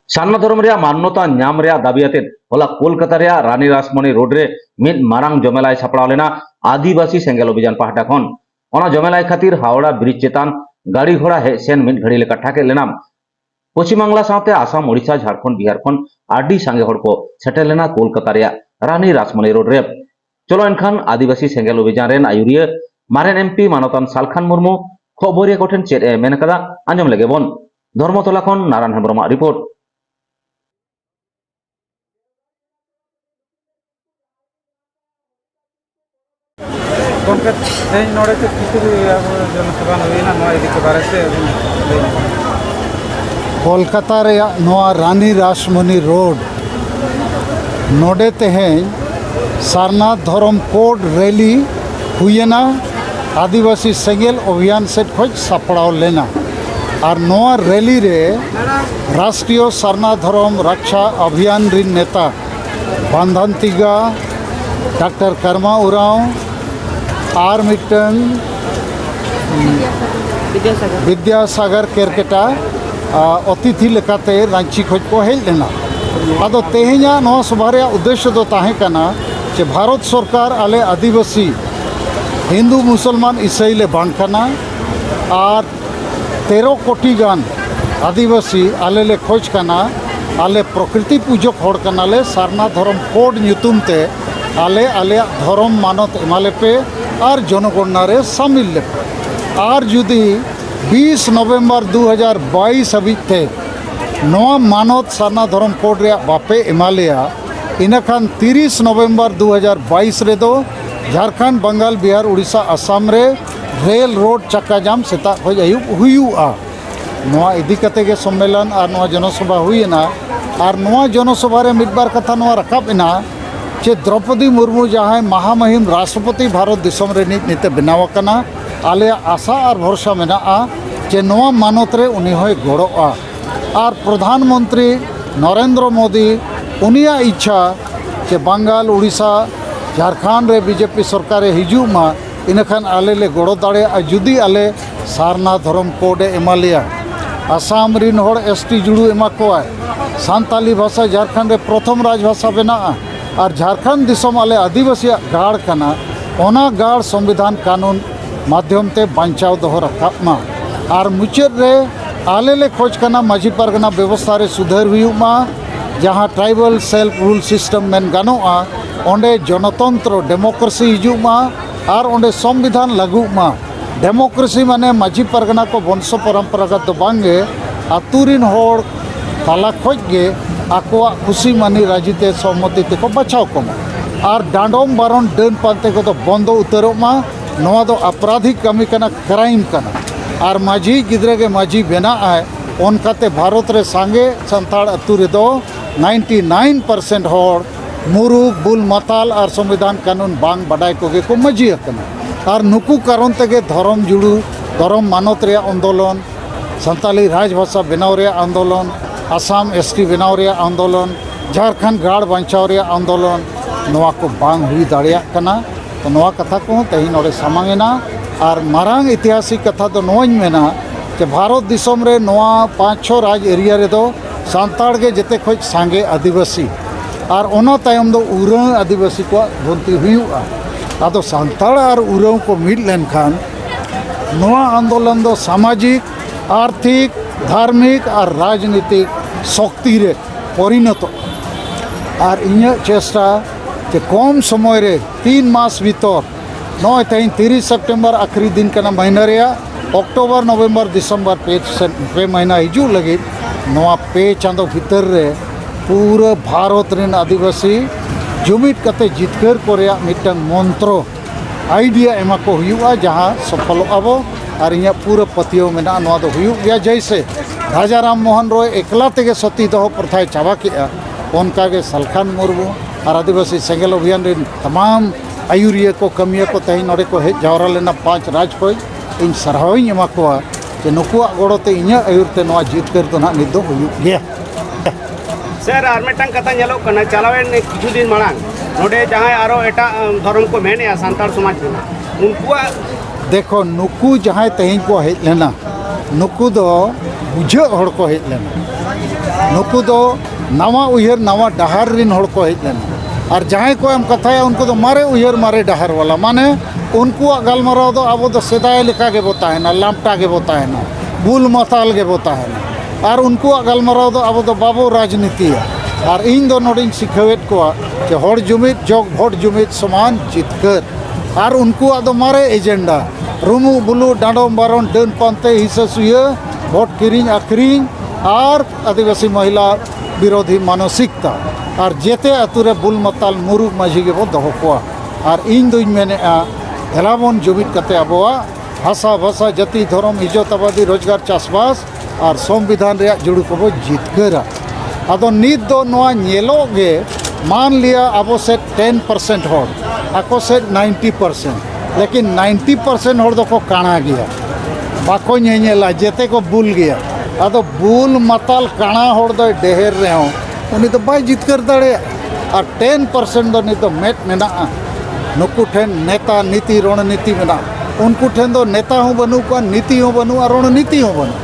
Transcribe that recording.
सारना धर्म रे मान्यता नाम रे दाबियाते होला कोलकाता रे रानी रासमणी रोड रे मिद मारांग जमेलाय सापड़ाव लेना आदिवासी सेंगेल अभियान पाहटा खन ओना जमेलाय खातिर हावड़ा ब्रिज चेतान गाड़ी घोड़ा हे सेन मिद घड़ी लेका ठाके लेना पश्चिम बांगला साथे आसाम ओडिशा झारखंड बिहार खन आडी सांगे हड़ को सेटेल लेना कोलकाता रे रानी रासमणी रोड रे चलो एनखान आदिवासी सेंगेल अभियान रेन आयुरिया मारेन एमपी मानतान सालखान मुर्मू खबरिया कोठेन चेद मेन कदा आंजम लेगे बन धर्मतला खन नारायण हेम्ब्रम रिपोर्ट। कोलकाता रानी रासमणी रोड नोडे तेहें सारनाथ धर्म कोड रैली हुईना आदिवासी सेंगेल अभियान सेट खोज सापड़ाव लेना और नोआ रैली रे राष्ट्रीय सारनाथ धर्म रक्षा अभियान रिन नेता बांधनतिगा डॉक्टर कर्मा उराव और मिटन विद्यासागर केरकेटा अतिथि लेकाते रांची खोज को हेज लेना आदो तेहेኛ नोआ सभा रे उद्देश्य दो ताहे कना जे भारत सरकार आले आदिवासी हिंदू मुसलमान ईसाई ले बांध कना और 13 कोटी गान आदिवासी आले ले खोज कना आले प्रकृति पूजक होड़ कना ले सारनाथ धर्म कोड ᱧᱩᱛᱩᱢ ते आले आले धर्म मानत एमाले पे और जनगणना रे शामिल ले और जुदी 20 नवंबर 2022 हबीज थे नोआ मानत सारनाथ धर्म कोड रे बापे एमालिया इनखान 30 नवंबर 2022 रे दो झारखंड बंगाल बिहार उड़ीसा आसाम रे रेल रोड चक्का जाम सेता खोज आयुब हुयुआ नोआ इदी कते के सम्मेलन और नोआ जनसभा हुईना और नोआ जनसभा रे मिदबार कथा नोआ रकाब इना जे द्रौपदी मुर्मू जहाँ महामहिम राष्ट्रपति भारत दिसम रे नीते बनाव कना आले आशा और भरोसा मेना जे नोआ मानत रे उनी होय गड़ोआ और प्रधानमंत्री नरेंद्र मोदी उनिया इच्छा जे बंगाल उड़ीसा झारखंड रे बीजेपी सरकार हिजू मा इनखान आले ले गड़ो दाड़े जुदी आले सारनाथ धर्म कोडे एमालिया आसाम रिन होड़ एसटी जुड़ू एमा कोआ सानताली भाषा झारखंड रे प्रथम राजभाषा बना और झारखंड दिसम आले आदिवासी गाड़ कना ओना गाड़ संविधान कानून माध्यम ते बांचाव दोहो रखाब मा और मुचाद रे आले ले खोज कना माझी पारगना व्यवस्था रे सुधार हुयुमा जहाँ ट्राइबल सेल्फ रूल सिस्टम मेन गानोआ ओंडे जनतंत्र डेमोक्रेसी हिजुमा और ओंडे संविधान लागुमा डेमोक्रेसी माने माझी पारगना को वंश परंपरागत दो बांगे आतुरिन होड़ ताला खोज गे आकोआ खुशी मानी राजीते सहमति तेको बचाव कमा और डांडोम बारन डन पानते को तो बंद उतरोमा नोआ दो आपराधिक कमी कना क्राइम कना और माझी गिद्रे के माझी बेना आए उनकाते भारत रे सांगे संताड़ अतु रे दो 99% होड़ मुरुग बुल मताल और संविधान कानून बांग बडाय कोगे को मजी कना और नुकु कारण तेगे धर्म जुड़ू धर्म मानत रे आंदोलन संताली राजभाषा बनाव रे आंदोलन आसाम एसटी बनाव रे आंदोलन झारखंड गाड़ बांचाव रे आंदोलन नोआ को बांग हुई दाड़िया कना तो नोआ कथा को तेही नोड़े सामांगेना और मारांग ऐतिहासिक कथा तो नोआñ मेना कि भारत दिसम रे नोआ 5-6 राज एरिया रे दो सांताड़ के जेते खोज सांगे आदिवासी और ओना तायम दो उरां आदिवासी को भर्ती हुआ आदो सांताड़ और उरां को मिल लेनखान नोआ आंदोलन दो सामाजिक आर्थिक धार्मिक और राजनीतिक शक्ति रे परिणत और इन चेष्टा कि कम समय रे 3 मास भीतर नॉय तेन 30 सितंबर आखिरी दिन का महीना रे अक्टोबर नवंबर दिसंबर पे महीना हिजू लगे नवा पे चांदो भीतर रे पूरा भारत रेन आदिवासी जुमिद कते जितकर को रे मिटन मंत्र आइडिया एमा को हुआ जहाँ सफल आबो और इन पूरा पतियों में ना दो हुआ गया जैसे राजा राम मोहन रॉय एकला तेगे सती दो प्रथाएं चाबा किया उनका के सालखान मुर्मू और आदिवासी सेंगेल अभियान रे तमाम आयुरिया को कमिया को तेज नोड़े को हेज जावरा लेना 5 राज खोज इन सरहावई एमा को जे नुकुआ गड़ोते इन आयुरते नोआ जितकर तो ना निदो हुयुग गया सर आर मिटन कथा नेलो कना चलावेन किछु दिन मांग नोडे जहां आरो एटा धर्म को मेने सांताड़ समाज उनकुआ देखो नुकु जहाँ तेज को हेज लेना नुकु दो बुझे हड़ को हेज लेना नुकु दो नवा उयहर नवा डहार रिन हड़ को हेज लेना और जहाँ को एम कथाया उनको तो मारे उयहर मारे डहार वाला माने उनको गलमाराव दो अब तो सेदाय लेका के बोता है ना लामटा के बोता है ना बुल मताल के बोता है ना और उनको गलमाराव दो अब तो बाबू राजनीति है और इन दो नोडिंग सिखावेत को कि हड़ जुमित जोग भोट जुमित समान जितकर और उनको दो मारे एजेंडा रुमु बुलु डांडोम बारोन डन पानते हिस्सा सुया भोट किरिंग आखरिंग और आदिवासी महिला विरोधी मानसिकता और जेते अतुरे बुल मताल मुरुग माझी के बो दहो कोआ और इन दुई मेने हेलाबन जुमित कते अबोआ भाषा भाषा जाति धर्म इज्जतबादी रोजगार चाषबास और संविधान रे जुड़ू को बो जितकरा अदो नित दो नोआ नेलोगे मान लिया अबो से 10% होड़ आको से 90% लेकिन 90% होड़ दो को काना गया बाको नेला जेते को बुल गया अदो बुल मताल काना होड़ दो डेहर रे हो उनी तो बाय जितकर दड़े और 10% दो नि तो मेट मेना नुकु ठेन नेता नीति रणनीति मेना उनको ठेन दो नेता हूँ बनू का नीति हूँ बनू और रणनीति हूँ बनू